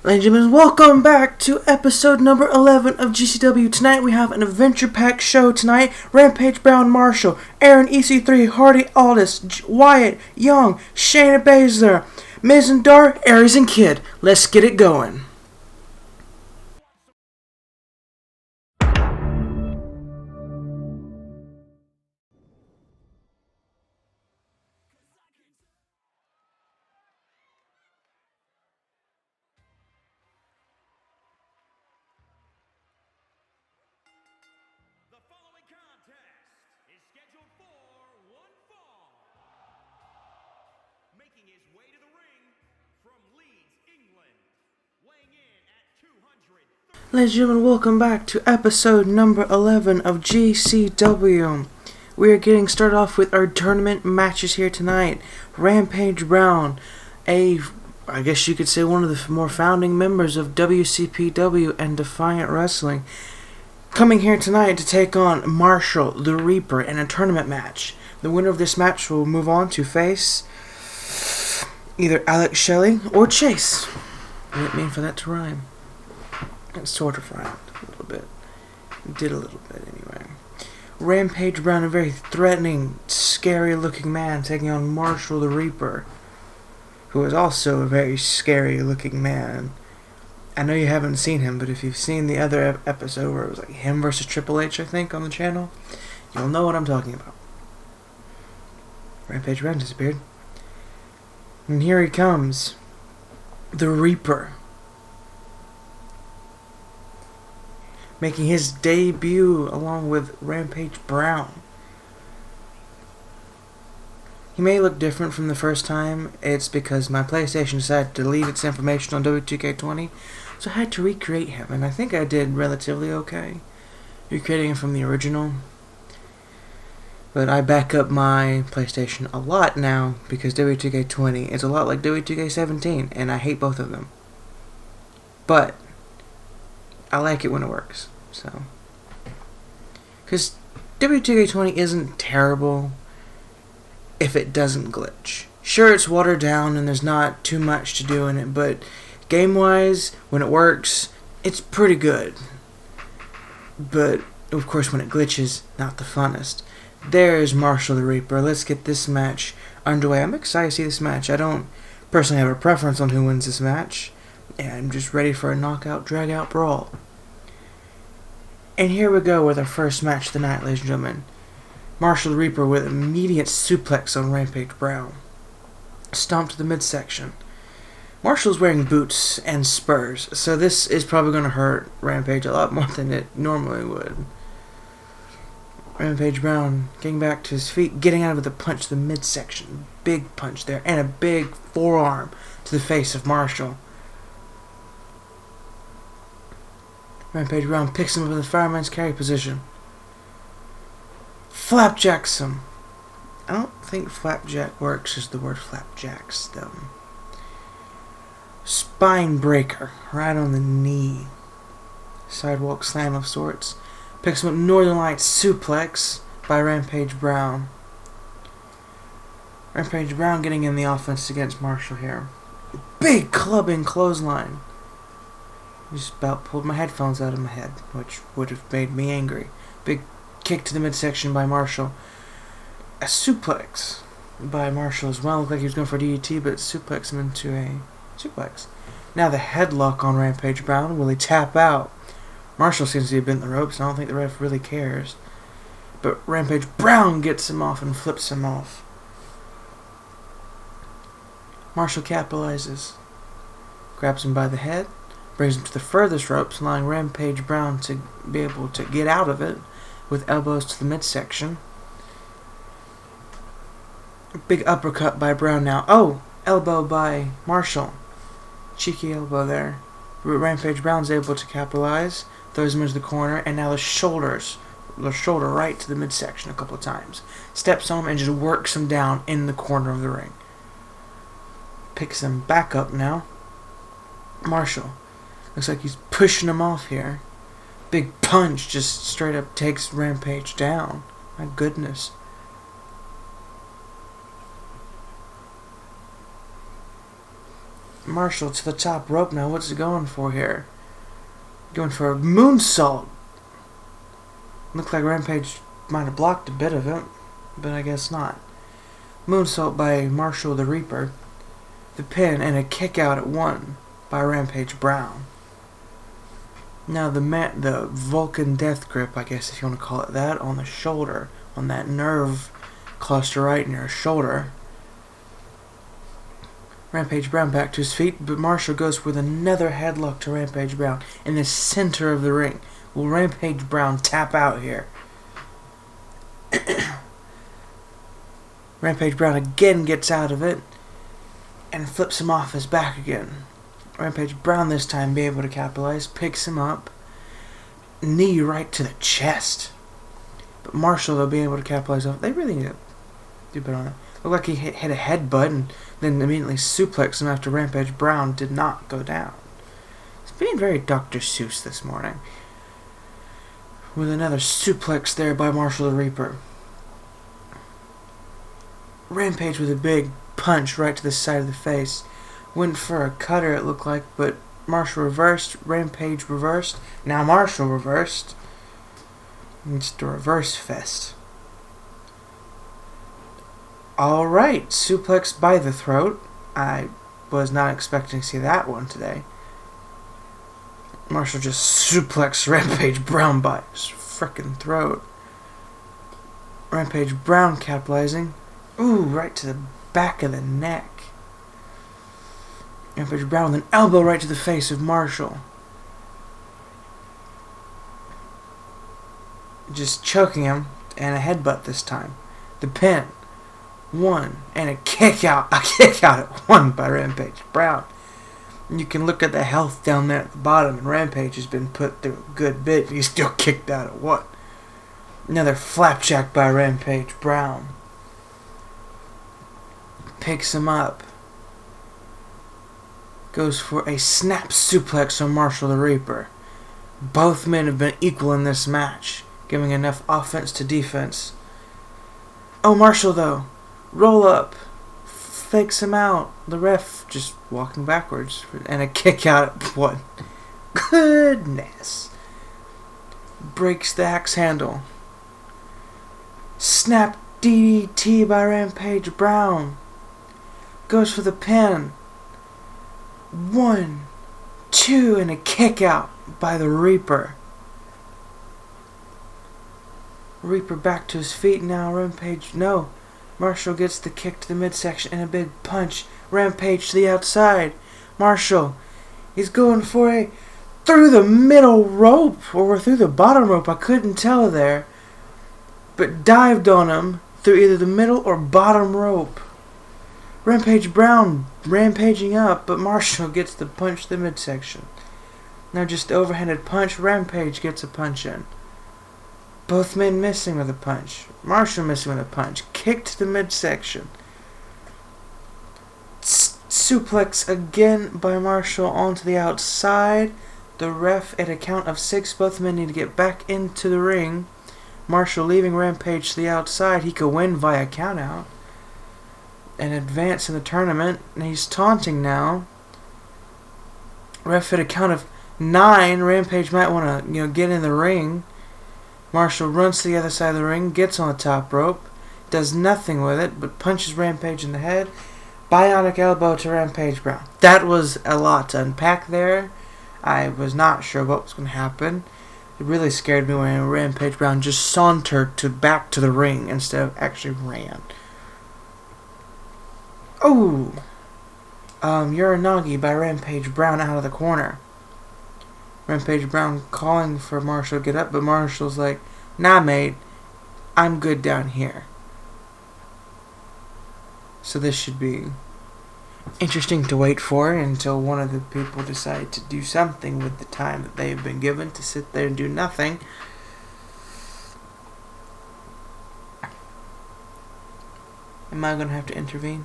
Ladies and gentlemen, welcome back to episode number 11 of GCW. Tonight we have an adventure-packed show tonight. Rampage Brown Marshall, Aaron EC3, Hardy Aldis, Wyatt, Young, Shayna Baszler, Miz and Dar, Aries and Kid. Let's get it going. Ladies and gentlemen, welcome back to episode number 11 of GCW. We are getting started off with our tournament matches here tonight. Rampage Brown, I guess you could say one of the more founding members of WCPW and Defiant Wrestling, coming here tonight to take on Marshall the Reaper in a tournament match. The winner of this match will move on to face either Alex Shelley or Chase. I didn't mean for that to rhyme. It sort of rhymed a little bit. It did a little bit anyway. Rampage Brown, a very threatening, scary looking man, taking on Marshall the Reaper, who is also a very scary looking man. I know you haven't seen him, but if you've seen the other episode where it was like him versus Triple H, I think, on the channel, you'll know what I'm talking about. Rampage Brown disappeared. And here he comes. The Reaper. Making his debut along with Rampage Brown. He may look different from the first time. It's because my PlayStation decided to delete its information on W2K20, so I had to recreate him, and I think I did relatively okay, recreating him from the original. But I back up my PlayStation a lot now because W2K20 is a lot like W2K17, and I hate both of them. But I like it when it works, so. Because W2K20 isn't terrible if it doesn't glitch. Sure, it's watered down and there's not too much to do in it, but game-wise, when it works, it's pretty good. But, of course, when it glitches, not the funnest. There's Marshall the Reaper. Let's get this match underway. I'm excited to see this match. I don't personally have a preference on who wins this match. And I'm just ready for a knockout, drag-out brawl. And here we go with our first match of the night, ladies and gentlemen. Marshall the Reaper with immediate suplex on Rampage Brown. Stomp to the midsection. Marshall's wearing boots and spurs, so this is probably going to hurt Rampage a lot more than it normally would. Rampage Brown getting back to his feet, getting out of the punch to the midsection. Big punch there, and a big forearm to the face of Marshall. Rampage Brown picks him up in the fireman's carry position. Flapjacks him. I don't think flapjack works as the word flapjacks, though. Spine breaker, right on the knee. Sidewalk slam of sorts. Picks him up Northern Lights suplex by Rampage Brown. Rampage Brown getting in the offense against Marshall here. Big clubbing clothesline. Just about pulled my headphones out of my head, which would have made me angry. Big kick to the midsection by Marshall. A suplex by Marshall as well. Looked like he was going for a DDT, but suplex him into a suplex. Now the headlock on Rampage Brown. Will he tap out? Marshall seems to have bent the ropes, and I don't think the ref really cares. But Rampage Brown gets him off and flips him off. Marshall capitalizes. Grabs him by the head. Brings him to the furthest ropes, allowing Rampage Brown to be able to get out of it with elbows to the midsection. Big uppercut by Brown now. Oh! Elbow by Marshall. Cheeky elbow there. Rampage Brown's able to capitalize. Throws him into the corner, and now the shoulder right to the midsection a couple of times. Steps on him and just works him down in the corner of the ring. Picks him back up now. Marshall. Looks like he's pushing him off here. Big punch just straight up takes Rampage down. My goodness. Marshall to the top rope now. What's he going for here? Going for a moonsault. Looked like Rampage might have blocked a bit of it, but I guess not. Moonsault by Marshall the Reaper. The pin and a kick out at 1 by Rampage Brown. Now the Vulcan Death Grip, I guess if you want to call it that, on the shoulder, on that nerve cluster right near his shoulder. Rampage Brown back to his feet, but Marshall goes with another headlock to Rampage Brown in the center of the ring. Will Rampage Brown tap out here? Rampage Brown again gets out of it and flips him off his back again. Rampage Brown this time be able to capitalize, picks him up, knee right to the chest. But Marshall, they'll be able to capitalize off. They really need to do better on that. Looked like he hit a headbutt and then immediately suplexed him after Rampage Brown did not go down. It's being very Dr. Seuss this morning. With another suplex there by Marshall the Reaper. Rampage with a big punch right to the side of the face. Went for a cutter, it looked like, but Marshall reversed. Rampage reversed. Now Marshall reversed. It's the reverse fest. Alright, suplex by the throat. I was not expecting to see that one today. Marshall just suplexed Rampage Brown by his frickin' throat. Rampage Brown capitalizing. Ooh, right to the back of the neck. Rampage Brown with an elbow right to the face of Marshall. Just choking him, and a headbutt this time. The pin. 1, and a kick out. A kick out at 1 by Rampage Brown. And you can look at the health down there at the bottom, and Rampage has been put through a good bit, and he's still kicked out at 1. Another flapjack by Rampage Brown. Picks him up. Goes for a snap suplex on Marshall the Reaper. Both men have been equal in this match, giving enough offense to defense. Oh, Marshall though. Roll up. Fakes him out. The ref just walking backwards. And a kick out at 1. Goodness. Breaks the axe handle. Snap DDT by Rampage Brown. Goes for the pin. 1, 2, and a kick out by the Reaper. Reaper back to his feet now. Rampage, no. Marshall gets the kick to the midsection and a big punch. Rampage to the outside. Marshall, he's going for a through the middle rope or through the bottom rope. I couldn't tell there. But dived on him through either the middle or bottom rope. Rampage Brown rampaging up, but Marshall gets the punch to the midsection. Now just overhanded punch. Rampage gets a punch in. Both men missing with a punch. Marshall missing with a punch. Kick to the midsection. Suplex again by Marshall onto the outside. The ref at a count of 6. Both men need to get back into the ring. Marshall leaving Rampage to the outside. He could win via countout and advance in the tournament. And he's taunting now. Ref at a count of 9. Rampage might want to, get in the ring. Marshall runs to the other side of the ring, gets on the top rope, does nothing with it, but punches Rampage in the head. Bionic elbow to Rampage Brown. That was a lot to unpack there. I was not sure what was going to happen. It really scared me when Rampage Brown just sauntered back to the ring instead of actually ran. Oh! Uranagi by Rampage Brown out of the corner. Rampage Brown calling for Marshall to get up, but Marshall's like, nah, mate, I'm good down here. So this should be interesting to wait for until one of the people decide to do something with the time that they've been given to sit there and do nothing. Am I going to have to intervene?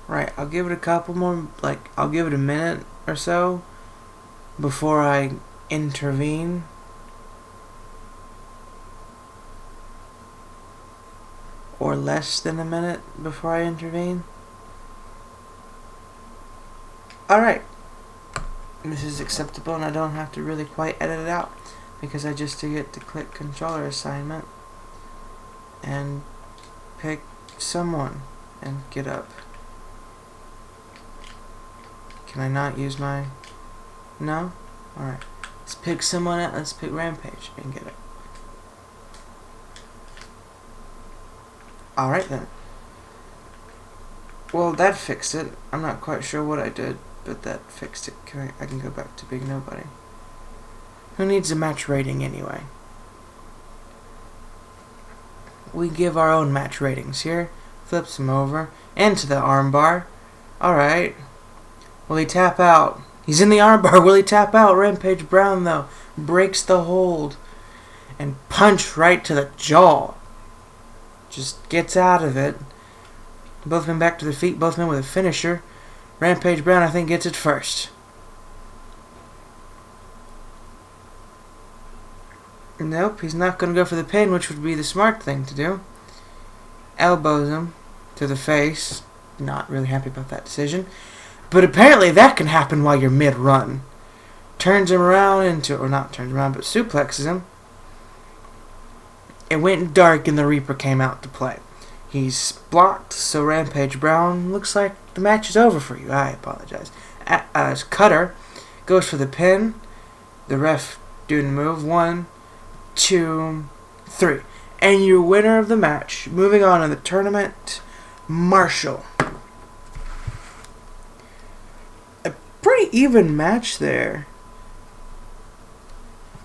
Right, I'll give it a couple more, I'll give it a minute or so before I intervene. Or less than a minute before I intervene. Alright. This is acceptable and I don't have to really quite edit it out because I just get to click controller assignment and pick someone and get up. Can I not use my... No? Alright. Let's pick someone else. Let's pick Rampage and get it. Alright then. Well, that fixed it. I'm not quite sure what I did, but that fixed it. I can go back to being nobody. Who needs a match rating anyway? We give our own match ratings here. Flips him over. Into the armbar. Alright. Will he tap out? He's in the armbar. Will he tap out? Rampage Brown, though, breaks the hold. And punch right to the jaw. Just gets out of it. Both men back to their feet. Both men with a finisher. Rampage Brown, I think, gets it first. Nope, he's not going to go for the pin, which would be the smart thing to do. Elbows him to the face. Not really happy about that decision. But apparently that can happen while you're mid-run. Turns him around into... Or not turns him around, but suplexes him. It went dark and the Reaper came out to play. He's blocked, so Rampage Brown looks like the match is over for you. I apologize. Cutter goes for the pin. The ref doing the move. 1, 2, 3. And your winner of the match, moving on in the tournament, Marshall. A pretty even match there.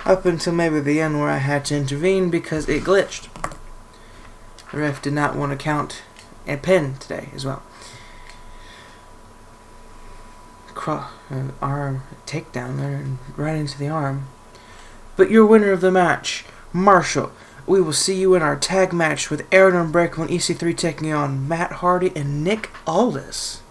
Up until maybe the end where I had to intervene because it glitched. The ref did not want to count a pin today as well. Arm takedown there and right into the arm. But your winner of the match, Marshall. We will see you in our tag match with Aaron Unbreakable and EC3 taking on Matt Hardy and Nick Aldis.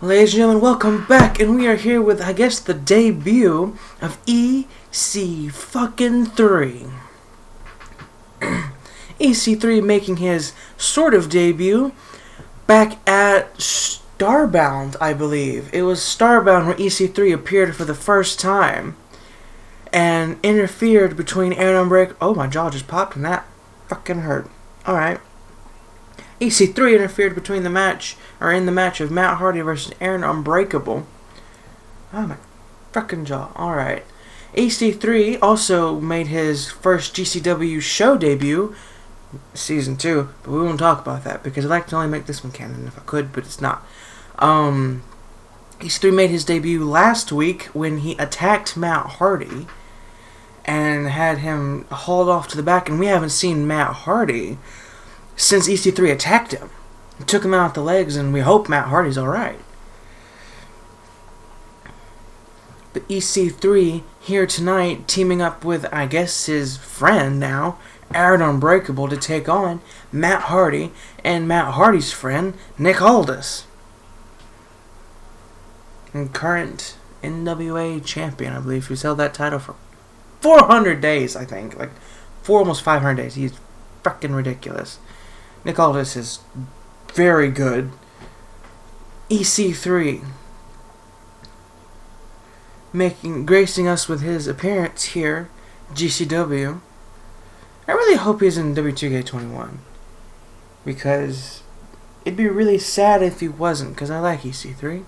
Ladies and gentlemen, welcome back, and we are here with, I guess, the debut of EC3. EC3 making his sort of debut back at Starbound, I believe. It was Starbound where EC3 appeared for the first time and interfered between Aaron Unbreakable. Oh, my jaw just popped and that fucking hurt. Alright. EC3 interfered between the match, or in the match of Matt Hardy versus Aaron Unbreakable. Oh my fucking jaw. Alright. EC3 also made his first GCW show debut, Season 2, but we won't talk about that because I'd like to only make this one canon if I could, but it's not. EC3 made his debut last week when he attacked Matt Hardy and had him hauled off to the back, and we haven't seen Matt Hardy since EC3 attacked him. He took him out the legs, and we hope Matt Hardy's alright. But EC3 here tonight, teaming up with, I guess, his friend now, Aaron Unbreakable, to take on Matt Hardy and Matt Hardy's friend, Nick Aldis. And current NWA champion, I believe, who's held that title for 400 days, I think. Like, almost 500 days. He's fucking ridiculous. Nick Aldis is very good. EC3 gracing us with his appearance here, GCW. I really hope he's in W2K21 because it'd be really sad if he wasn't, because I like EC3.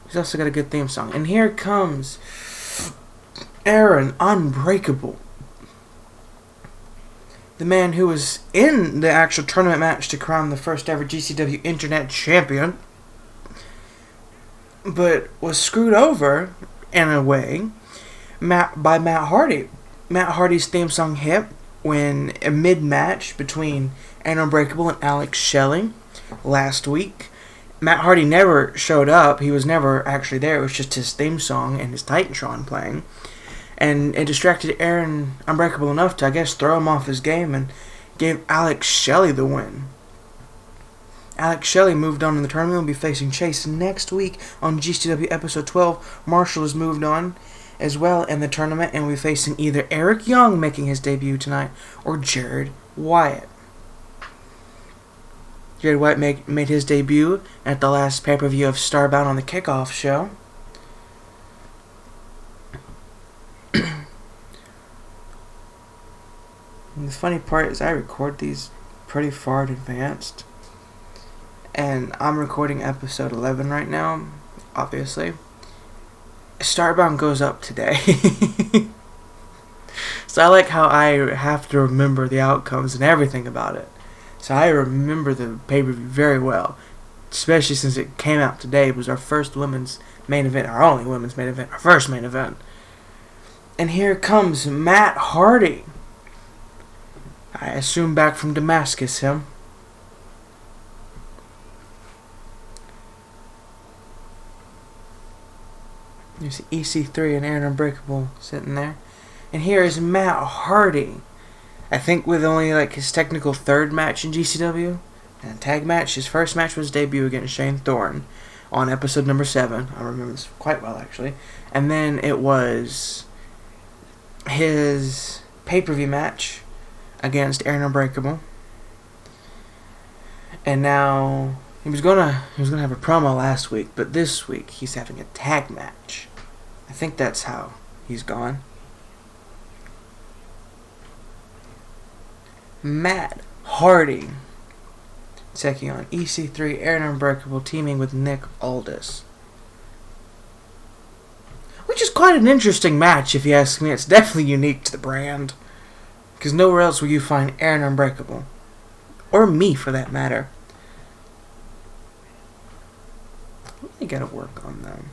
He's also got a good theme song. And here comes Aaron Unbreakable, the man who was in the actual tournament match to crown the first ever GCW Internet Champion, but was screwed over, in a way, Matt Hardy. Matt Hardy's theme song hit when a mid-match between Aaron Unbreakable and Alex Shelley last week. Matt Hardy never showed up. He was never actually there. It was just his theme song and his Titantron playing. And it distracted Aaron Unbreakable enough to, I guess, throw him off his game and gave Alex Shelley the win. Alex Shelley moved on in the tournament and will be facing Chase next week on GCW episode 12. Marshall has moved on as well in the tournament and will be facing either Eric Young making his debut tonight or Jared Wyatt. Jared Wyatt made his debut at the last pay-per-view of Starbound on the Kickoff show. And the funny part is I record these pretty far in advance. And I'm recording episode 11 right now, obviously. Starbound goes up today. So I like how I have to remember the outcomes and everything about it. So I remember the pay-per-view very well. Especially since it came out today. It was our first women's main event. Our only women's main event. Our first main event. And here comes Matt Hardy. I assume back from Damascus, him. You see EC3 and Aaron Unbreakable sitting there. And here is Matt Hardy. I think with only his technical third match in GCW. And tag match. His first match was debut against Shane Thorne on episode number 7. I remember this quite well, actually. And then it was his pay-per-view match against Aaron Unbreakable. And now he was gonna have a promo last week, but this week he's having a tag match. I think that's how he's gone. Matt Hardy taking on EC3, Aaron Unbreakable, teaming with Nick Aldis. Which is quite an interesting match, if you ask me. It's definitely unique to the brand. Because nowhere else will you find Aaron Unbreakable. Or me, for that matter. I gotta work on them.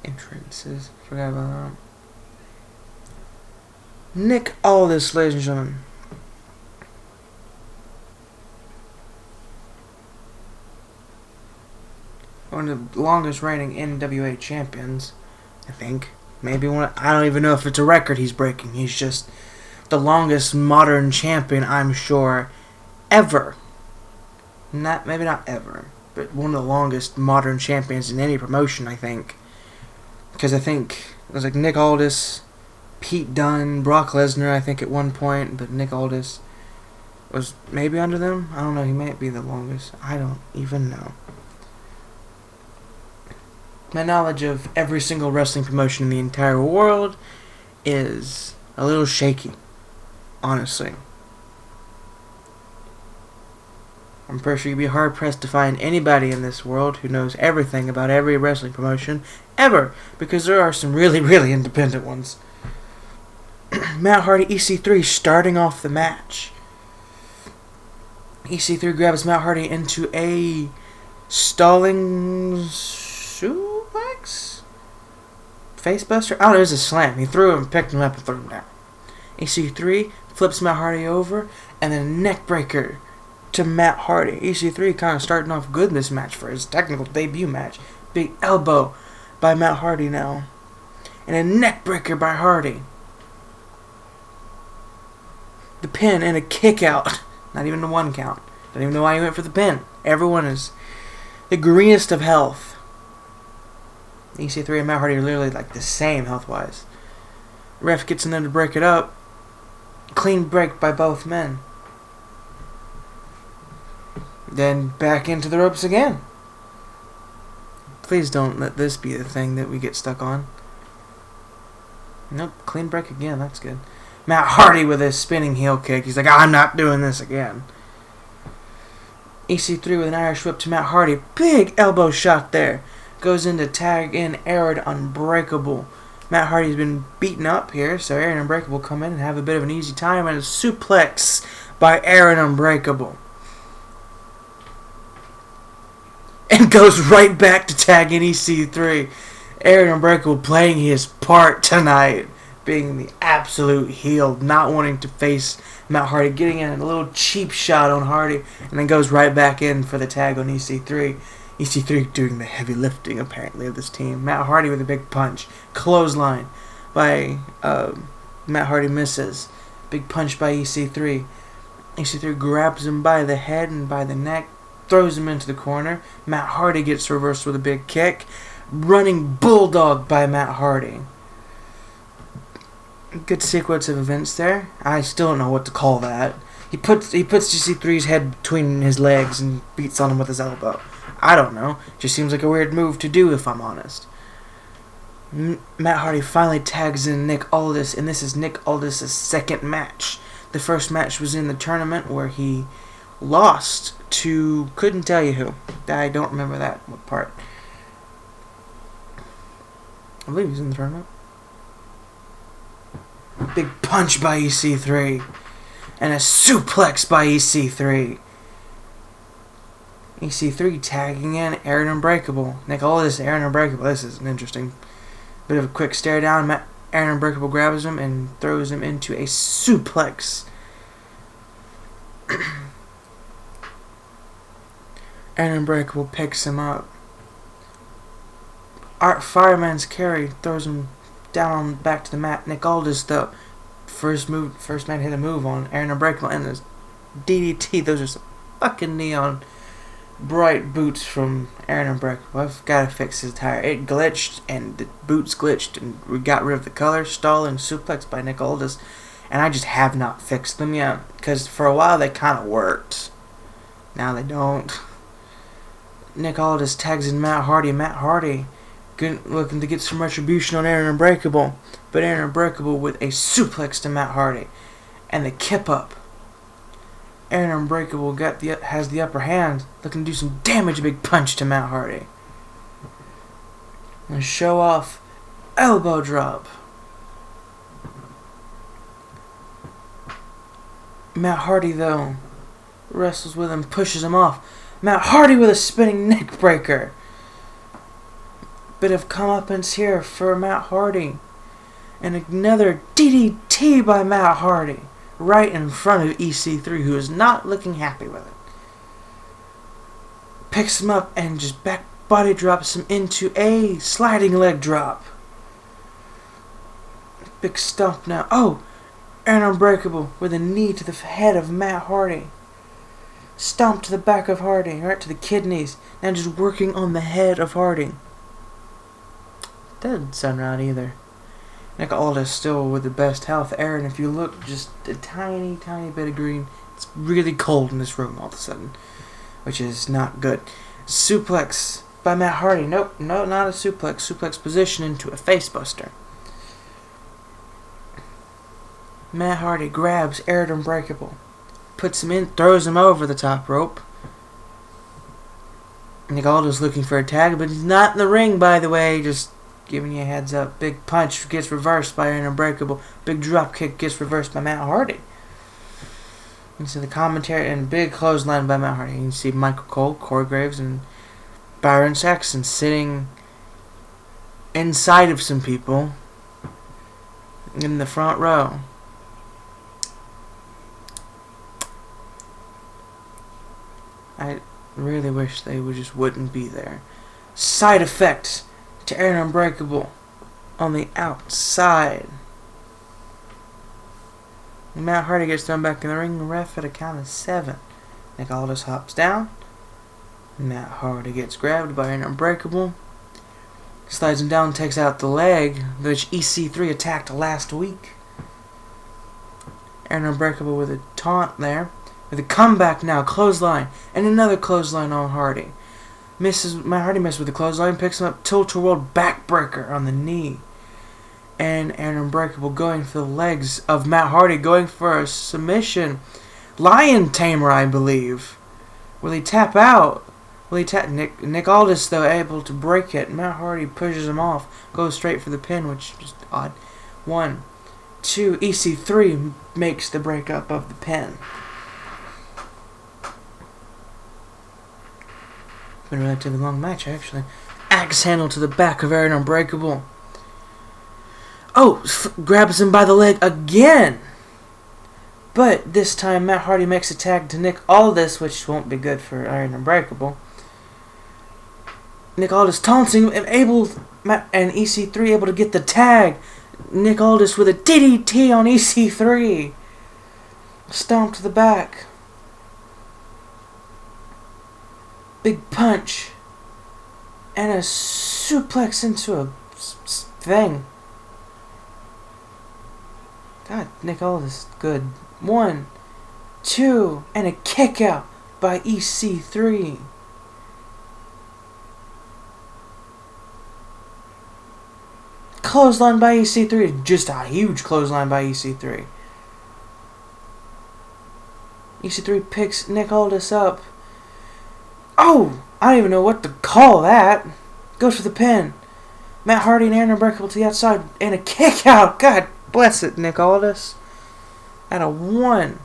Entrances. Forgot about that. Nick Aldis, ladies and gentlemen. One of the longest reigning NWA champions, I think. Maybe one. I don't even know if it's a record he's breaking. He's just the longest modern champion, I'm sure, ever. Maybe not ever, but one of the longest modern champions in any promotion, I think. Because I think it was Nick Aldis, Pete Dunne, Brock Lesnar, I think at one point, but Nick Aldis was maybe under them. I don't know. He might be the longest. I don't even know. My knowledge of every single wrestling promotion in the entire world is a little shaky, honestly. I'm pretty sure you'd be hard-pressed to find anybody in this world who knows everything about every wrestling promotion ever, because there are some really, really independent ones. Matt Hardy, EC3 starting off the match. EC3 grabs Matt Hardy into a stalling suplex? Facebuster? Oh, there's a slam. He threw him, picked him up, and threw him down. EC3 flips Matt Hardy over, and then a neck breaker to Matt Hardy. EC3 kind of starting off good in this match for his technical debut match. Big elbow by Matt Hardy now. And a neck breaker by Hardy. The pin and a kick out. Not even the 1 count. Don't even know why he went for the pin. Everyone is the greenest of health. EC3 and Matt Hardy are literally the same health-wise. Ref gets in there to break it up. Clean break by both men. Then back into the ropes again. Please don't let this be the thing that we get stuck on. Nope, clean break again. That's good. Matt Hardy with his spinning heel kick. He's like, I'm not doing this again. EC3 with an Irish whip to Matt Hardy. Big elbow shot there. Goes in to tag in Aaron Unbreakable. Matt Hardy's been beaten up here, so Aaron Unbreakable come in and have a bit of an easy time, and a suplex by Aaron Unbreakable. And goes right back to tag in EC3. Aaron Unbreakable playing his part tonight, being the absolute heel, not wanting to face Matt Hardy, getting in a little cheap shot on Hardy, and then goes right back in for the tag on EC3. EC3 doing the heavy lifting, apparently, of this team. Matt Hardy with a big punch. Clothesline by Matt Hardy misses. Big punch by EC3. EC3 grabs him by the head and by the neck, throws him into the corner. Matt Hardy gets reversed with a big kick. Running bulldog by Matt Hardy. Good sequence of events there. I still don't know what to call that. He puts EC3's head between his legs and beats on him with his elbow. I don't know. Just seems like a weird move to do, if I'm honest. Matt Hardy finally tags in Nick Aldis, and this is Nick Aldis' second match. The first match was in the tournament where he lost to couldn't tell you who. I don't remember that part. I believe he's in the tournament. Big punch by EC3. And a suplex by EC3. EC3 tagging in Aaron Unbreakable. Nick Aldis, Aaron Unbreakable. This is an interesting bit of a quick stare down. Aaron Unbreakable grabs him and throws him into a suplex. Aaron Unbreakable picks him up. Art Fireman's carry throws him down back to the mat. Nick Aldis, though, first man hit a move on Aaron Unbreakable, and this DDT. Those are some fucking neon bright boots from Aaron Unbreakable. I've got to fix his tire. It glitched, and the boots glitched, and we got rid of the color. Stalling suplex by Nick Aldis, and I just have not fixed them yet, because for a while they kind of worked. Now they don't. Nick Aldis tags in Matt Hardy. Matt Hardy looking to get some retribution on Aaron Unbreakable, but Aaron Unbreakable with a suplex to Matt Hardy, and the kip up. Aaron Unbreakable has the upper hand, looking to do some damage. A big punch to Matt Hardy, and show off elbow drop. Matt Hardy though wrestles with him, pushes him off. Matt Hardy with a spinning neck breaker. Bit of comeuppance here for Matt Hardy. And another DDT by Matt Hardy. Right in front of EC3, who is not looking happy with it. Picks him up and just back body drops him into a sliding leg drop. Big stomp now. Oh! Aaron Unbreakable with a knee to the head of Matt Hardy. Stomp to the back of Hardy, right to the kidneys. Now just working on the head of Hardy. That doesn't sound right either. Nick Aldis still with the best health. Aaron, if you look, just a tiny, tiny bit of green. It's really cold in this room all of a sudden, which is not good. Suplex by Matt Hardy. Nope, no, not a suplex. Suplex position into a facebuster. Matt Hardy grabs Aaron Unbreakable, puts him in, throws him over the top rope. Nick Aldis looking for a tag, but he's not in the ring, by the way. Just giving you a heads up. Big punch gets reversed by Aaron Unbreakable. Big drop kick gets reversed by Matt Hardy. You can see the commentary and big clothesline by Matt Hardy. You can see Michael Cole, Corey Graves, and Byron Saxton sitting inside of some people in the front row. I really wish they wouldn't be there. Side effects to Aaron Unbreakable on the outside. And Matt Hardy gets thrown back in the ring. The ref at a count of 7. Nick Aldis hops down. Matt Hardy gets grabbed by Aaron Unbreakable. Slides him down, takes out the leg, which EC3 attacked last week. Aaron Unbreakable with a taunt there. With a comeback now, clothesline, and another clothesline on Hardy. Matt Hardy misses with the clothesline, picks him up, tilt-a-world backbreaker on the knee. And Aaron Unbreakable going for the legs of Matt Hardy, going for a submission. Lion Tamer, I believe. Will he tap out? Will he tap? Nick Aldis, though, able to break it. Matt Hardy pushes him off, goes straight for the pin, which is just odd. 1, 2, EC3 makes the breakup of the pin. Been a relatively long match, actually. Axe handle to the back of Aaron Unbreakable. Oh, grabs him by the leg again. But this time Matt Hardy makes a tag to Nick Aldis, which won't be good for Aaron Unbreakable. Nick Aldis taunting him, and EC3 able to get the tag. Nick Aldis with a DDT on EC3. Stomp to the back. Big punch. And a suplex into a thing. God, Nick Aldis, good. 1, 2, and a kick out by EC3. Clothesline by EC3. Just a huge clothesline by EC3. EC3 picks Nick Aldis up. Oh! I don't even know what to call that. Goes for the pin. Matt Hardy and Aaron Unbreakable to the outside. And a kick out. God bless it, Nick Aldis. At a 1.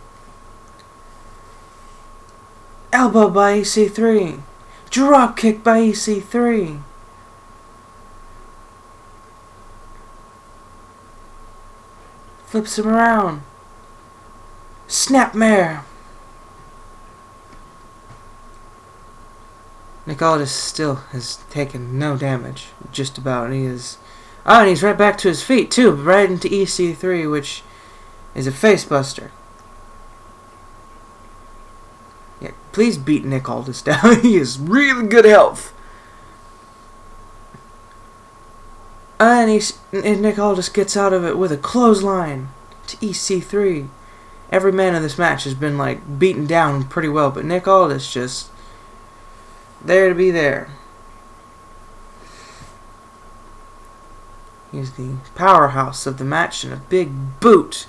Elbow by EC3. Drop kick by EC3. Flips him around. Snapmare. Nick Aldis still has taken no damage. Just about. And he is... Oh, and he's right back to his feet, too. Right into EC3, which is a facebuster. Yeah, please beat Nick Aldis down. He is really good health. And Nick Aldis gets out of it with a clothesline to EC3. Every man in this match has been, like, beaten down pretty well, but Nick Aldis just there to be there. He's the powerhouse of the match and a big boot.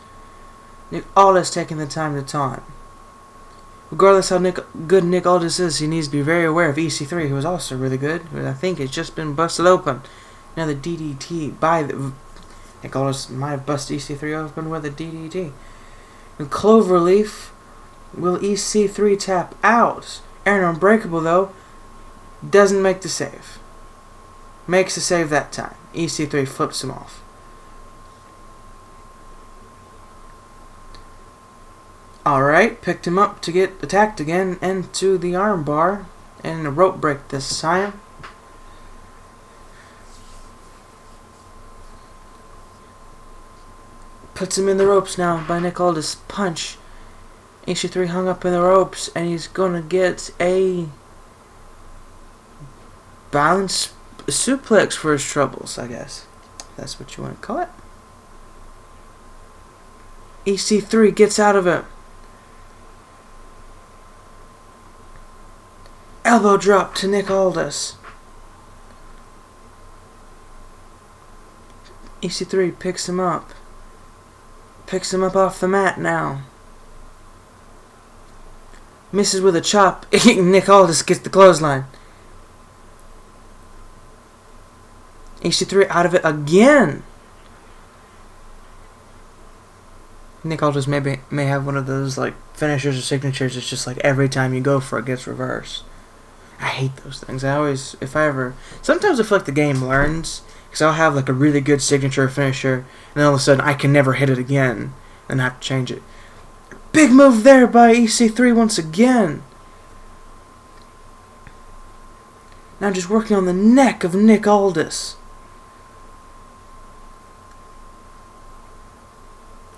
Nick Aldis taking the time to taunt. Regardless how good Nick Aldis is, he needs to be very aware of EC3, who is also really good, who I think has just been busted open. Another DDT by the... Nick Aldis might have busted EC3 open with a DDT. And Cloverleaf, will EC3 tap out? Aaron Unbreakable, though, doesn't make the save. Makes the save that time. EC3 flips him off. Alright, picked him up to get attacked again into the armbar. And a rope break this time. Puts him in the ropes now by Nick Aldis. Punch. EC3 hung up in the ropes, and he's gonna get a balance suplex for his troubles, I guess. That's what you want to call it. EC3 gets out of it. Elbow drop to Nick Aldis. EC3 picks him up. Picks him up off the mat now. Misses with a chop. Nick Aldis gets the clothesline. EC3 out of it again. Nick Aldis may have one of those like finishers or signatures. It's just like every time you go for it gets reversed. I hate those things. Sometimes I feel like the game learns. Because I'll have like a really good signature or finisher, and then all of a sudden I can never hit it again, and I have to change it. Big move there by EC3 once again. Now just working on the neck of Nick Aldis.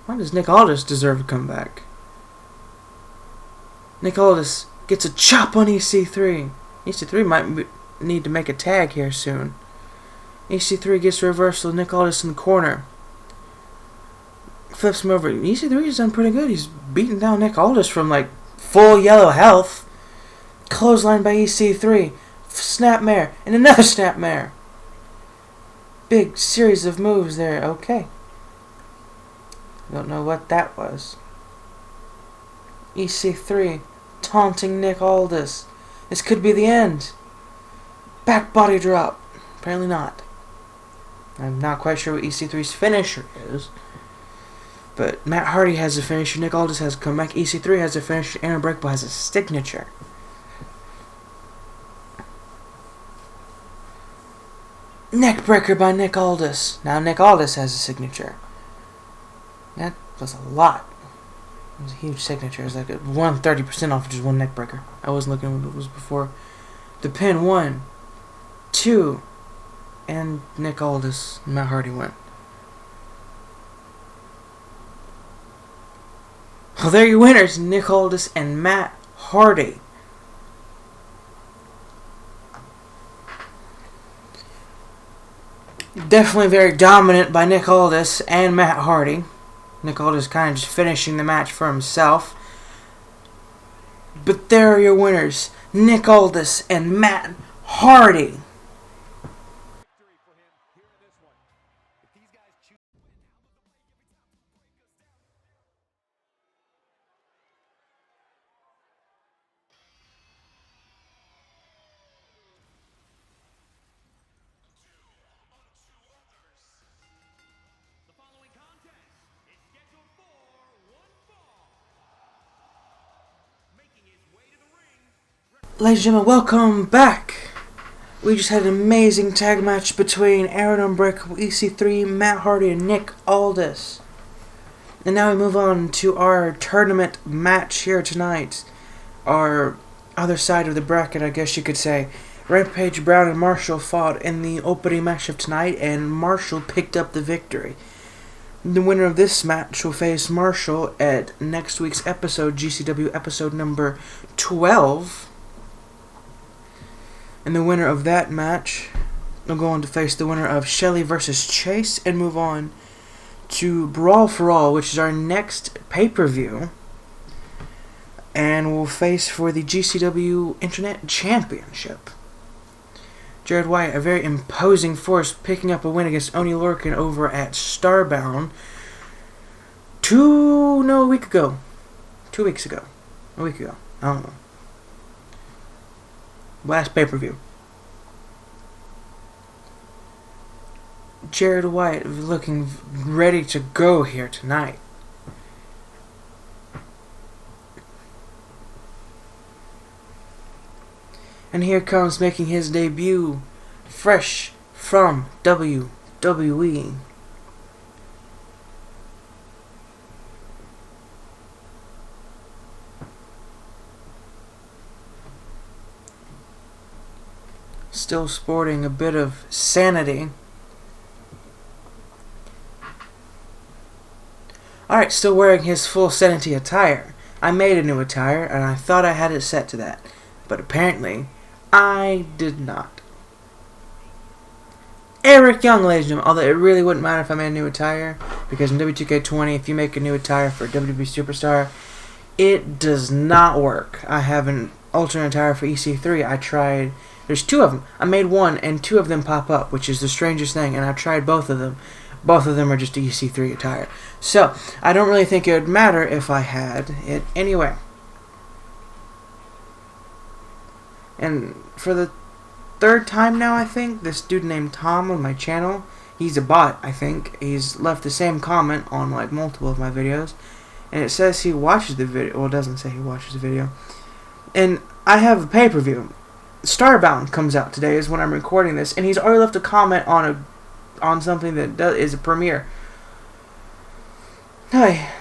Why does Nick Aldis deserve a comeback? Nick Aldis gets a chop on EC3. EC3 might need to make a tag here soon. EC3 gets a reversal. Nick Aldis in the corner. Flips him over. EC3 has done pretty good. He's beaten down Nick Aldis from like full yellow health. Clothesline by EC3. Snapmare. And another snapmare. Big series of moves there. Okay. Don't know what that was. EC3 taunting Nick Aldis. This could be the end. Back body drop. Apparently not. I'm not quite sure what EC3's finisher is. But Matt Hardy has a finisher. Nick Aldis has a comeback. EC3 has a finisher. Aaron Unbreakable has a signature. Neckbreaker by Nick Aldis. Now Nick Aldis has a signature. That was a lot. It was a huge signature. It was like 130% off just one neckbreaker. I wasn't looking at what it was before. The pin 1, 2, and Nick Aldis and Matt Hardy went. Well, there are your winners, Nick Aldis and Matt Hardy. Definitely very dominant by Nick Aldis and Matt Hardy. Nick Aldis kind of just finishing the match for himself. But there are your winners, Nick Aldis and Matt Hardy. Ladies and gentlemen, welcome back. We just had an amazing tag match between Aaron Unbreakable, EC3, Matt Hardy, and Nick Aldis. And now we move on to our tournament match here tonight. Our other side of the bracket, I guess you could say. Rampage Brown and Marshall fought in the opening match of tonight, and Marshall picked up the victory. The winner of this match will face Marshall at next week's episode, GCW episode number 12. And the winner of that match will go on to face the winner of Shelley versus Chase and move on to Brawl for All, which is our next pay-per-view. And we'll face for the GCW Internet Championship. Jared Wyatt, a very imposing force, picking up a win against Oney Lorcan over at Starbound a week ago. 2 weeks ago. A week ago. I don't know. Last pay-per-view. Jared Wyatt looking ready to go here tonight. And here comes making his debut, fresh from WWE. Still sporting a bit of sanity. Alright, still wearing his full sanity attire. I made a new attire, and I thought I had it set to that. But apparently, I did not. Eric Young, ladies and gentlemen. Although it really wouldn't matter if I made a new attire, because in W2K20, if you make a new attire for a WWE Superstar, it does not work. I have an alternate attire for EC3. I tried. There's 2 of them. I made 1, and 2 of them pop up, which is the strangest thing, and I tried both of them. Both of them are just EC3 attire. So, I don't really think it would matter if I had it anyway. And for the 3rd time now, I think, this dude named Tom on my channel, he's a bot, I think. He's left the same comment on like multiple of my videos. And it says he watches the video. Well, it doesn't say he watches the video. And I have a pay-per-view. Starbound comes out today is when I'm recording this. And he's already left a comment on something that is a premiere. Hi.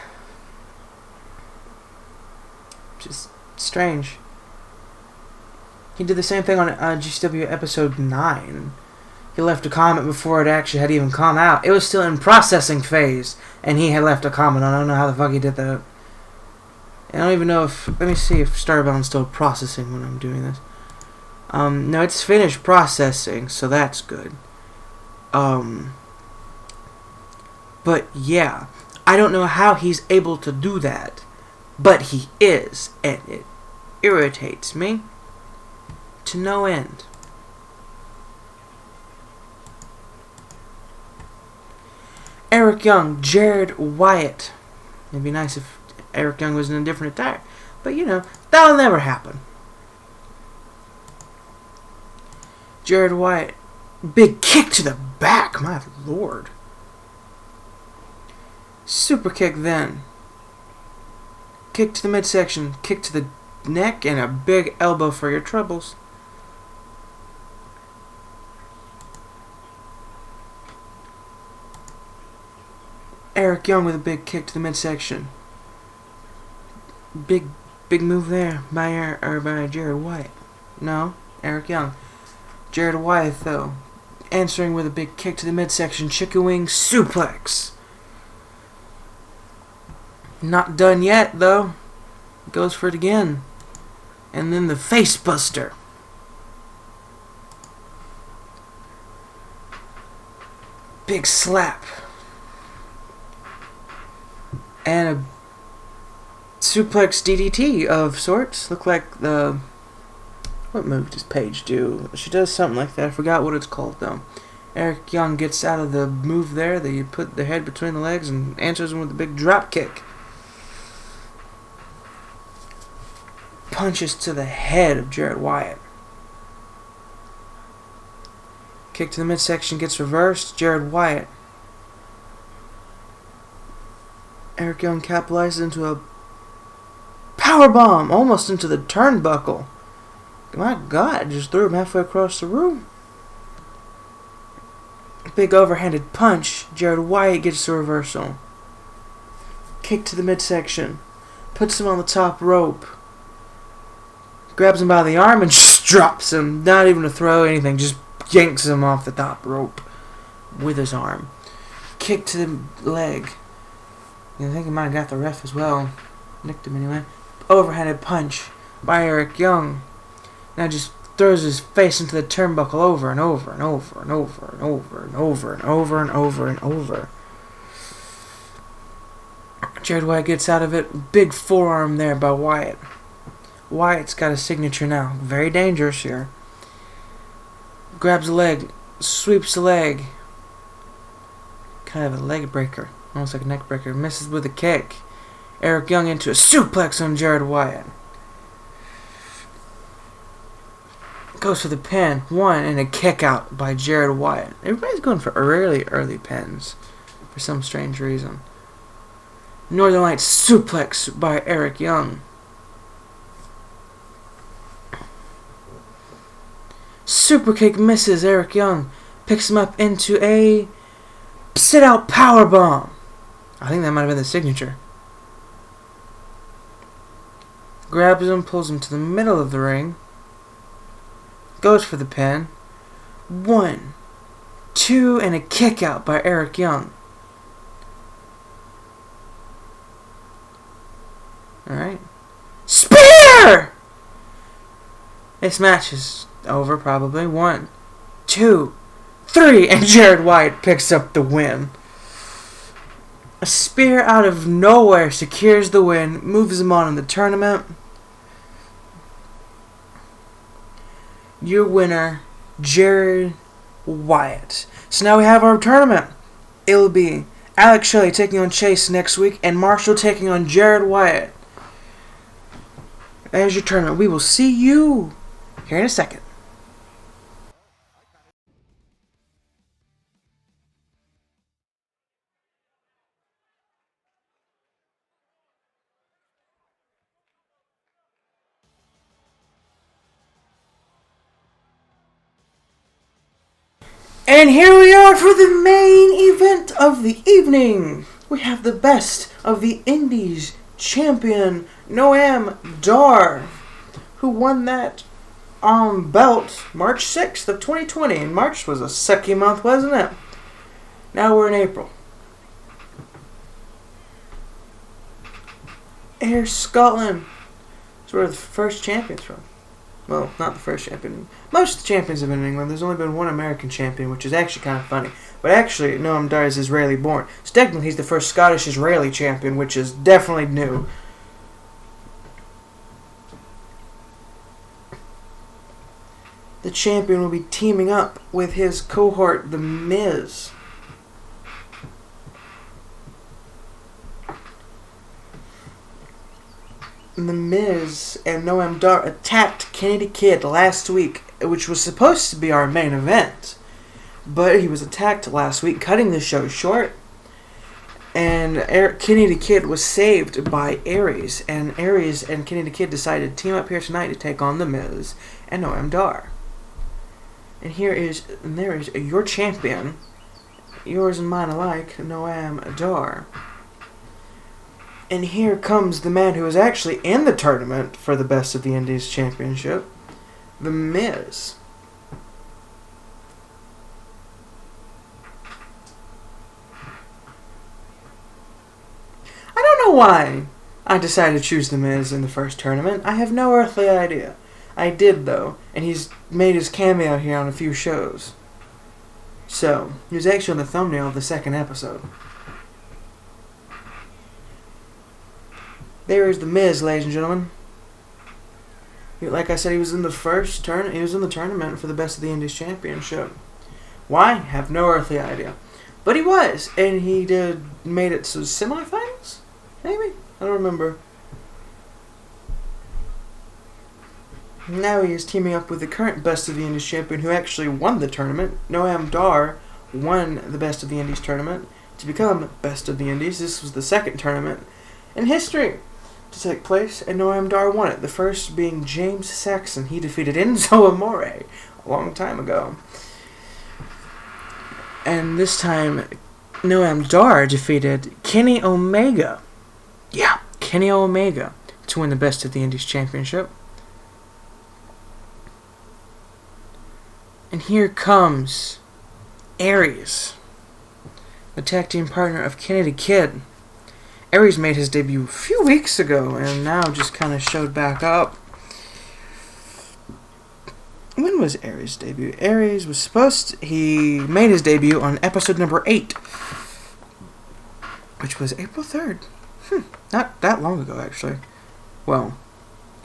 Just strange. He did the same thing on GCW episode 9. He left a comment before it actually had even come out. It was still in processing phase, and he had left a comment. I don't know how the fuck he did that. I don't even know if... Let me see if Starbound's still processing when I'm doing this. No, it's finished processing, so that's good. But yeah, I don't know how he's able to do that, but he is, and it irritates me to no end. Eric Young, Jared Wyatt. It'd be nice if Eric Young was in a different attire, but you know, that'll never happen. Jared Wyatt, big kick to the back, my lord. Super kick then. Kick to the midsection, kick to the neck, and a big elbow for your troubles. Eric Young with a big kick to the midsection. Big move there by Jared White. No, Eric Young. Jared White, though, answering with a big kick to the midsection. Chicken wing suplex. Not done yet, though. Goes for it again. And then the face buster. Big slap. And a suplex DDT of sorts. Look like the... What move does Paige do? She does something like that. I forgot what it's called, though. Eric Young gets out of the move there. They put the head between the legs and answers him with a big drop kick. Punches to the head of Jared Wyatt. Kick to the midsection gets reversed. Jared Wyatt. Eric Young capitalizes into a powerbomb, almost into the turnbuckle. My God, just threw him halfway across the room. Big overhanded punch. Jared Wyatt gets the reversal. Kick to the midsection. Puts him on the top rope. Grabs him by the arm and just drops him. Not even to throw anything, just yanks him off the top rope with his arm. Kick to the leg. I think he might have got the ref as well. Nicked him anyway. Overhanded punch by Eric Young. Now just throws his face into the turnbuckle over and over and over and over and over and over and over and over and over. Jared Wyatt gets out of it. Big forearm there by Wyatt. Wyatt's got a signature now. Very dangerous here. Grabs the leg. Sweeps the leg. Kind of a leg breaker. Almost like a neck breaker. Misses with a kick. Eric Young into a suplex on Jared Wyatt. Goes for the pin. One and a kick out by Jared Wyatt. Everybody's going for early pins. For some strange reason. Northern Lights suplex by Eric Young. Super kick misses. Eric Young picks him up into a sit-out powerbomb. I think that might have been the signature. Grabs him, pulls him to the middle of the ring. Goes for the pin. 1, 2, and a kick out by Eric Young. Alright. Spear! This match is over, probably. 1, 2, 3, and Jared Wyatt picks up the win. A spear out of nowhere secures the win, moves him on in the tournament. Your winner, Jared Wyatt. So now we have our tournament. It'll be Alex Shelley taking on Chase next week, and Marshall taking on Jared Wyatt. There's your tournament. We will see you here in a second. And here we are for the main event of the evening. We have the best of the Indies champion, Noam Dar, who won that belt March 6th of 2020. And March was a sucky month, wasn't it? Now we're in April. Ayr Scotland is where the first champion's from. Well, not the first champion. Most of the champions have been in England. There's only been one American champion, which is actually kind of funny. But actually, Noam Dar is Israeli born. So technically, he's the first Scottish Israeli champion, which is definitely new. The champion will be teaming up with his cohort, The Miz. The Miz and Noam Dar attacked Kenny the Kid last week, which was supposed to be our main event. But he was attacked last week, cutting the show short. And Kenny the Kid was saved by Aries. And Aries and Kenny the Kid decided to team up here tonight to take on The Miz and Noam Dar. And there is your champion, yours and mine alike, Noam Dar. And here comes the man who was actually in the tournament for the Best of the Indies Championship, The Miz. I don't know why I decided to choose The Miz in the first tournament. I have no earthly idea. I did, though, and he's made his cameo here on a few shows. So, he was actually on the thumbnail of the second episode. There is The Miz, ladies and gentlemen. Like I said, he was in the he was in the tournament for the Best of the Indies Championship. Why? Have no earthly idea. But he was, and he made it to semifinals? Maybe? I don't remember. Now he is teaming up with the current Best of the Indies champion who actually won the tournament. Noam Dar won the Best of the Indies tournament to become Best of the Indies. This was the second tournament in history to take place, and Noam Dar won it. The first being James Saxon. He defeated Enzo Amore a long time ago. And this time, Noam Dar defeated Kenny Omega. Yeah, Kenny Omega to win the Best of the Indies championship. And here comes Aries, the tag team partner of Kennedy Kid. Aries made his debut a few weeks ago and now just kind of showed back up. When was Aries' debut? Aries was he made his debut on episode number 8, which was April 3rd. Not that long ago, actually. Well,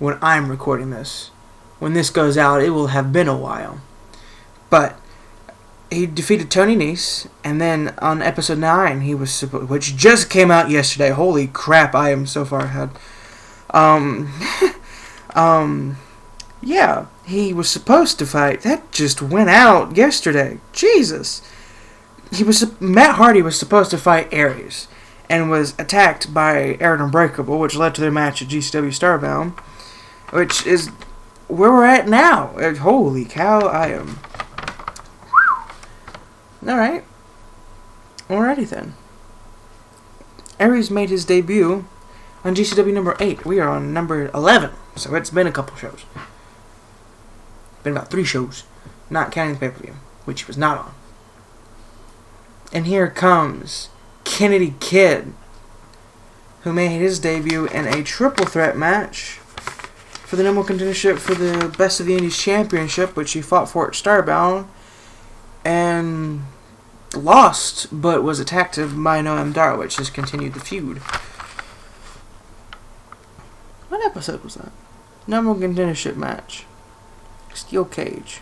when I'm recording this. When this goes out, it will have been a while. But he defeated Tony Nese, and then on episode 9, he was which just came out yesterday. Holy crap! I am so far ahead. Yeah, he was supposed to fight. That just went out yesterday. Jesus. Matt Hardy was supposed to fight Aries, and was attacked by Aaron Unbreakable, which led to their match at GCW Starbound, which is where we're at now. Holy cow! I am. Alright. Alrighty then. Aries made his debut on GCW number 8. We are on number 11, so it's been a couple shows. Been about 3 shows, not counting the pay-per-view, which he was not on. And here comes Kennedy Kid, who made his debut in a triple threat match for the number one contendership for the Best of the Indies Championship, which he fought for at Starbound, and lost, but was attacked by Noam Dar, which has continued the feud. What episode was that? Number one contendership match. Steel Cage.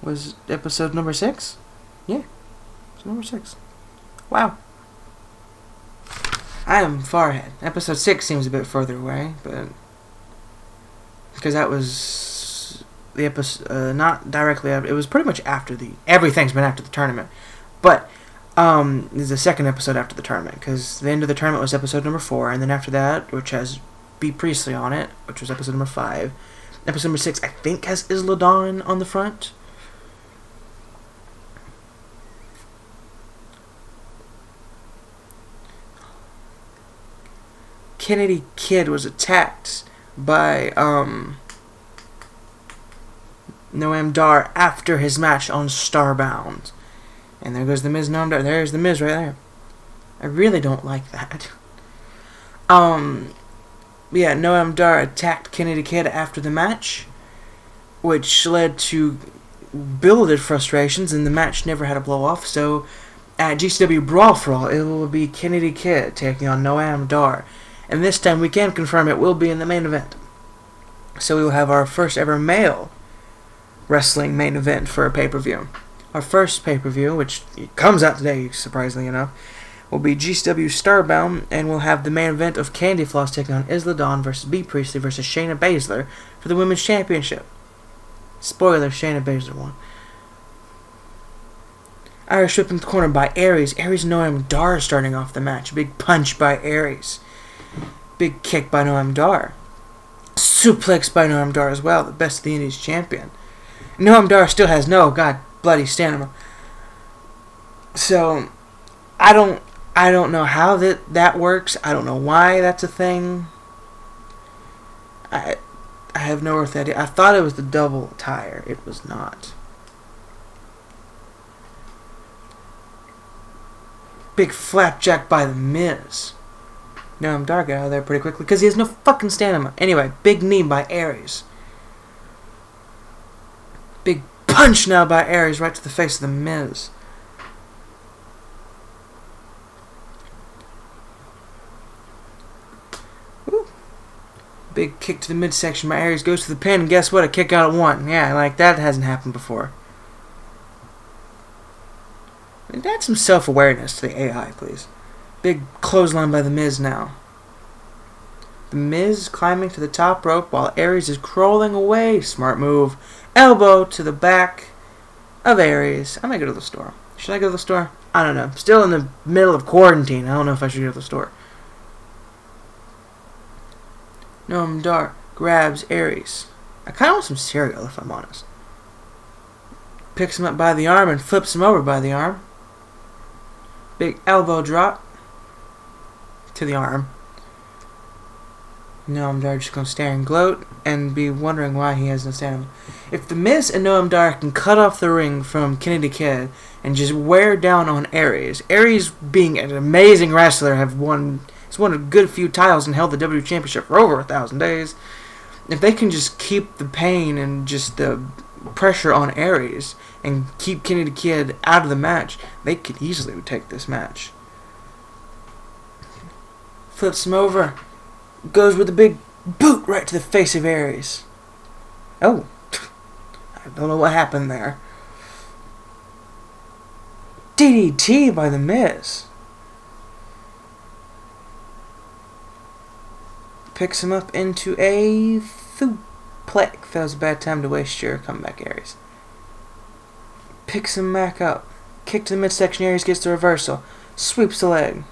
Was episode number 6? Yeah, it's number 6. Wow. I am far ahead. Episode 6 seems a bit further away, but because that was the episode, not directly after, it was pretty much after everything's been after the tournament, but this is the second episode after the tournament, because the end of the tournament was episode number 4, and then after that, which has B. Priestley on it, which was episode number 5, episode number 6, I think, has Isla Dawn on the front. Kennedy Kid was attacked by Noam Dar after his match on Starbound. And there goes the Miz. Noam Dar. There's the Miz right there. I really don't like that. Yeah, Noam Dar attacked Kennedy Kid after the match, which led to builded frustrations, and the match never had a blow off. So at GCW Brawl for All, it will be Kennedy Kid taking on Noam Dar. And this time we can confirm it will be in the main event. So we will have our first ever male wrestling main event for a pay-per-view. Our first pay-per-view, which comes out today, surprisingly enough, will be GCW Starbound, and we'll have the main event of Candy Floss taking on Isla Dawn versus B. Priestley versus Shayna Baszler for the Women's Championship. Spoiler, Shayna Baszler won. Irish whip in the corner by Aries. Aries and Noam Dar starting off the match. Big punch by Aries. Big kick by Noam Dar. Suplexed by Noam Dar as well, the best of the Indies champion. Noam Dar still has no god bloody stamina. So I don't know how that works. I don't know why that's a thing. I have no earth idea. I thought it was the double tire. It was not. Big flapjack by the Miz. Noam Dar got out of there pretty quickly because he has no fucking stamina. Anyway, big knee by Aries. Big punch now by Aries right to the face of the Miz. Ooh. Big kick to the midsection by Aries, goes to the pin, and guess what? A kick out at 1. Yeah, like that hasn't happened before. And add some self-awareness to the AI, please. Big clothesline by the Miz now. The Miz climbing to the top rope while Aries is crawling away. Smart move. Elbow to the back of Aries. I might go to the store. Should I go to the store? I don't know. Still in the middle of quarantine. I don't know if I should go to the store. Noam Dar grabs Aries. I kind of want some cereal, if I'm honest. Picks him up by the arm and flips him over by the arm. Big elbow drop to the arm. Noam Dar just going to stare and gloat and be wondering why he has no stamina. If The Miz and Noam Dar can cut off the ring from Kenny the Kid and just wear down on Aries being an amazing wrestler, he's won a good few titles and held the WWE Championship for over 1,000 days. If they can just keep the pain and just the pressure on Aries and keep Kenny the Kid out of the match, they could easily take this match. Flips him over. Goes with a big boot right to the face of Aries. Oh. I don't know what happened there. DDT by The Miz. Picks him up into a suplex. That was a bad time to waste your comeback, Aries. Picks him back up. Kick to the midsection, Aries gets the reversal. Sweeps the leg.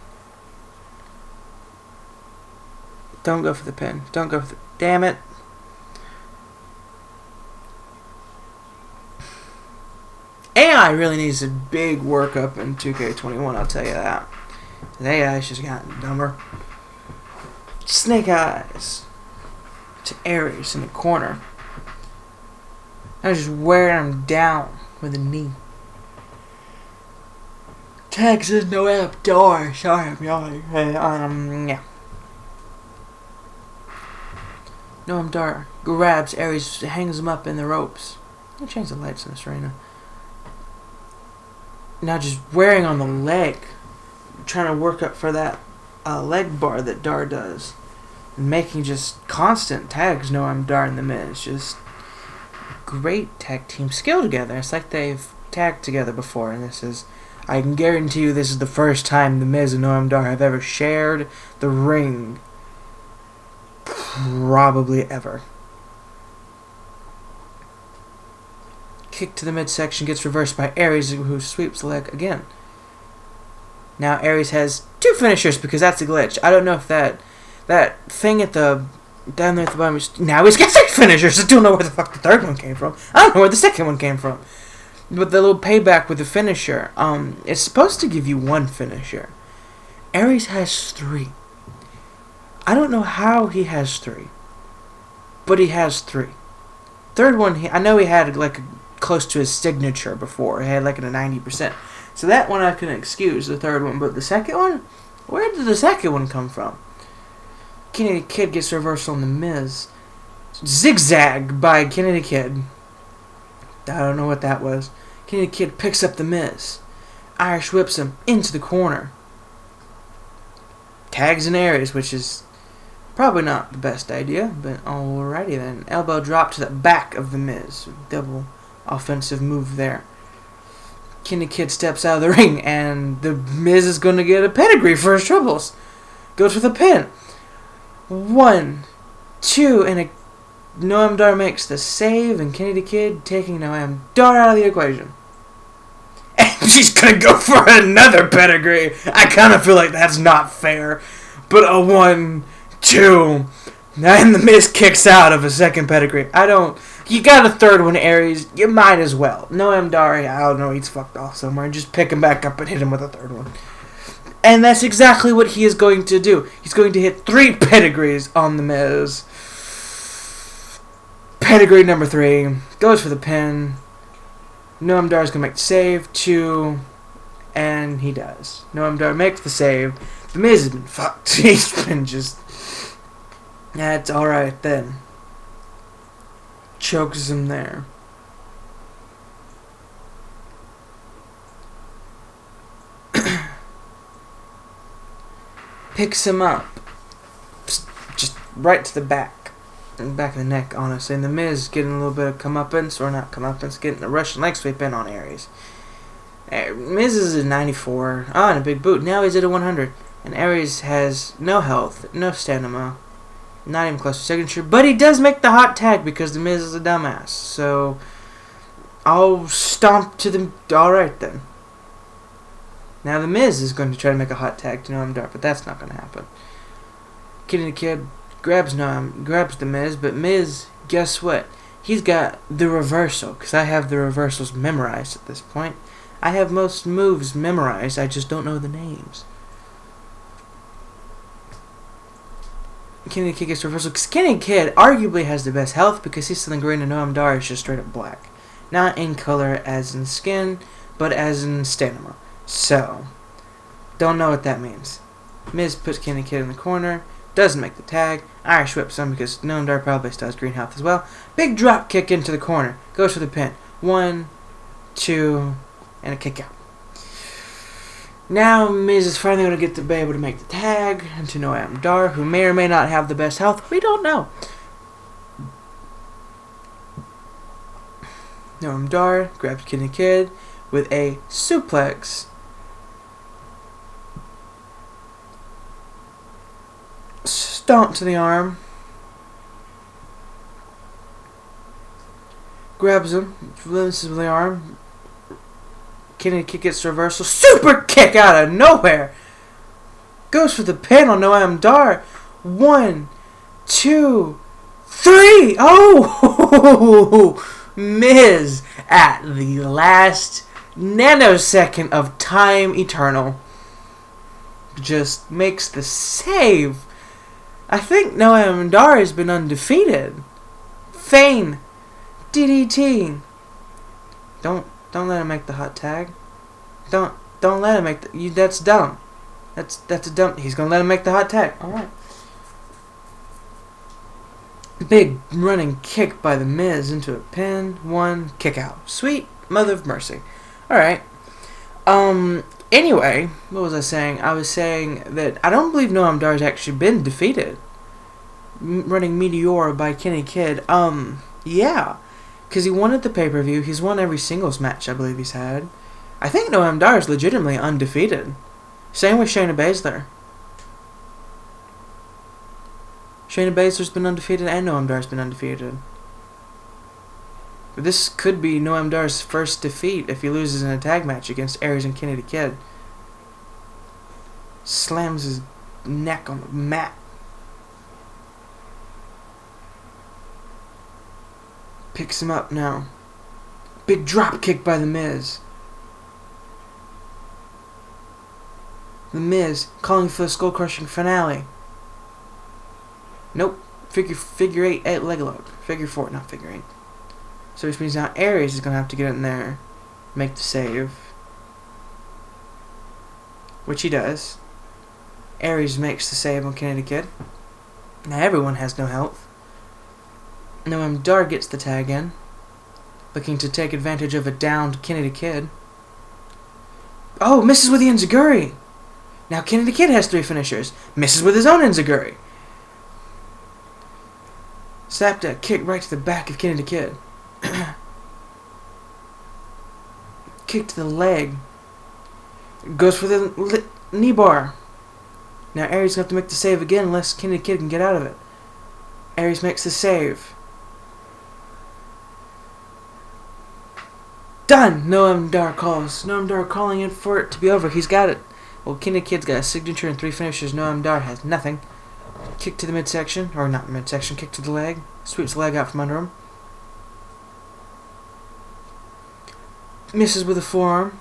Don't go for the pin. Don't go for the... Damn it. AI really needs a big workup in 2K21, I'll tell you that. The AI's just gotten dumber. Snake Eyes to Aries in the corner. I was just wearing him down with a knee. Texas Noam Dar. Sorry, I'm yawning. Yeah. Noam Dar grabs Aries, hangs him up in the ropes. I'll change the lights in this arena. Now just wearing on the leg. Trying to work up for that leg bar that Dar does. And making just constant tags Noam Dar and The Miz. Just great tag team skill together. It's like they've tagged together before. And I can guarantee you this is the first time The Miz and Noam Dar have ever shared the ring. Probably ever. Kick to the midsection gets reversed by Aries, who sweeps the leg again. Now Aries has 2 finishers because that's a glitch. I don't know if that thing at the down there at the bottom is... Now he's got 6 finishers. I don't know where the fuck the third one came from. I don't know where the second one came from. But the little payback with the finisher, it's supposed to give you 1 finisher. Aries has 3. I don't know how he has 3, but he has 3. Third one, I know he had like close to his signature before. He had like a 90%. So that one I can excuse, the third one. But the second one? Where did the second one come from? Kenny the Kid gets reversal on The Miz. Zigzag by Kenny the Kid. I don't know what that was. Kenny the Kid picks up The Miz. Irish whips him into the corner. Tags in Aries, which is... probably not the best idea, but alrighty then. Elbow drop to the back of The Miz. Double offensive move there. Kenny Kid steps out of the ring, and The Miz is going to get a pedigree for his troubles. Goes for the pin. 1, 2, and Noam Dar makes the save, and Kenny the Kid taking Noam Dar out of the equation. And she's going to go for another pedigree. I kind of feel like that's not fair. But a 1, 2, And the Miz kicks out of a second pedigree. You got a third one, Aries. You might as well. Noam Dar, I don't know, he's fucked off somewhere. Just pick him back up and hit him with a third one. And that's exactly what he is going to do. He's going to hit 3 pedigrees on the Miz. Pedigree number 3. Goes for the pin. Noam Dar is going to make the save. 2. And he does. Noam Dar makes the save. The Miz has been fucked. He's been just... That's alright then. Chokes him there. Picks him up. Just right to the back. Back of the neck, honestly. And the Miz getting a little bit of comeuppance, or not comeuppance, getting a Russian leg sweep in on Aries. Miz is at 94. And a big boot. Now he's at a 100. And Aries has no health, no stamina. Not even close to signature. But he does make the hot tag because the Miz is a dumbass. So, I'll stomp to the... Alright then. Now the Miz is going to try to make a hot tag to Noam Dar, but that's not going to happen. Kenny the Kid grabs the Miz, but Miz, guess what? He's got the reversal, because I have the reversals memorized at this point. I have most moves memorized, I just don't know the names. Kenny the Kid gets reversal, because Kenny the Kid arguably has the best health, because he's selling green and Noam Dar is just straight up black. Not in color as in skin, but as in stamina. So, don't know what that means. Miz puts Kenny the Kid in the corner, doesn't make the tag. Irish whips him because Noam Dar probably still has green health as well. Big drop kick into the corner. Goes for the pin. 1, 2, and a kick out. Now Miz is finally going to be able to make the tag into Noam Dar, who may or may not have the best health. We don't know. Noam Dar grabs Kenny the Kid with a suplex. Stomp to the arm. Grabs him. Releases with the arm. Kenny the Kid gets the reversal. Super kick out of nowhere. Goes for the pin on Noam Dar. 1, 2, 3. Oh! Miz at the last nanosecond of time eternal. Just makes the save. I think Noam Dar has been undefeated. Fein. DDT. Don't let him make the hot tag. Don't let him make the... that's dumb. That's a dumb... He's gonna let him make the hot tag. Alright. Big running kick by the Miz into a pin. 1, kick out. Sweet mother of mercy. Alright. Anyway, what was I saying? I was saying that I don't believe Noam Dar has actually been defeated. Running Meteor by Kenny Kid. Yeah. Because he won at the pay-per-view. He's won every singles match I believe he's had. I think Noam Dar is legitimately undefeated. Same with Shayna Baszler. Shayna Baszler's been undefeated and Noam Dar's been undefeated. But this could be Noam Dar's first defeat if he loses in a tag match against Aries and Kenny the Kid. Slams his neck on the mat. Picks him up now. Big drop kick by The Miz. The Miz calling for the skull crushing finale. Nope. Figure 8 leg lock. Figure 4, not figure 8. So which means now Aries is going to have to get in there, make the save. Which he does. Aries makes the save on Kenny the Kid. Now everyone has no health. Noam Dar gets the tag in, looking to take advantage of a downed Kenny the Kid. Oh, misses with the Enziguri! Now Kenny the Kid has 3 finishers. Misses with his own Enziguri. Slapped a kick right to the back of Kenny the Kid. Kick to the leg. Goes for the knee bar. Now Aries is going to have to make the save again unless Kenny the Kid can get out of it. Aries makes the save. Done! Noam Dar calls. Noam Dar calling in for it to be over. He's got it. Well, Kenny the Kid's got a signature and 3 finishers. Noam Dar has nothing. Kick to the midsection, or not midsection, kick to the leg. Sweeps the leg out from under him. Misses with a forearm.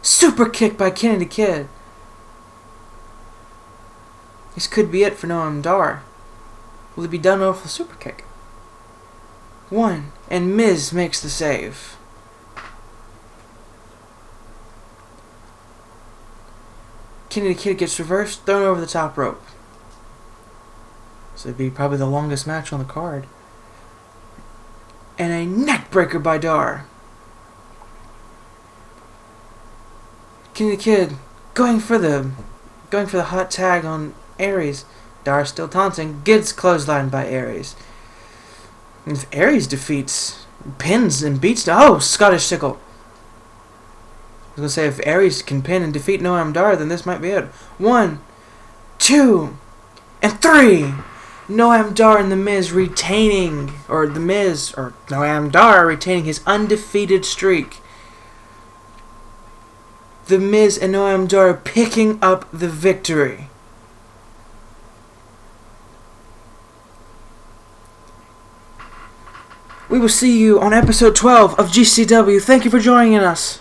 Super kick by Kenny the Kid. This could be it for Noam Dar. Will it be done off with a super kick? One, and Miz makes the save. Kenny the Kid gets reversed, thrown over the top rope. So it'd be probably the longest match on the card. And a neck breaker by Dar. Kenny the Kid going for the hot tag on Aries. Dar still taunting. Gets clotheslined by Aries. And if Aries pins and beats... Oh, Scottish Sickle. I was going to say, if Aries can pin and defeat Noam Dar, then this might be it. 1, 2, and 3. Noam Dar and The Miz Noam Dar retaining his undefeated streak. The Miz and Noam Dar picking up the victory. We will see you on episode 12 of GCW. Thank you for joining us.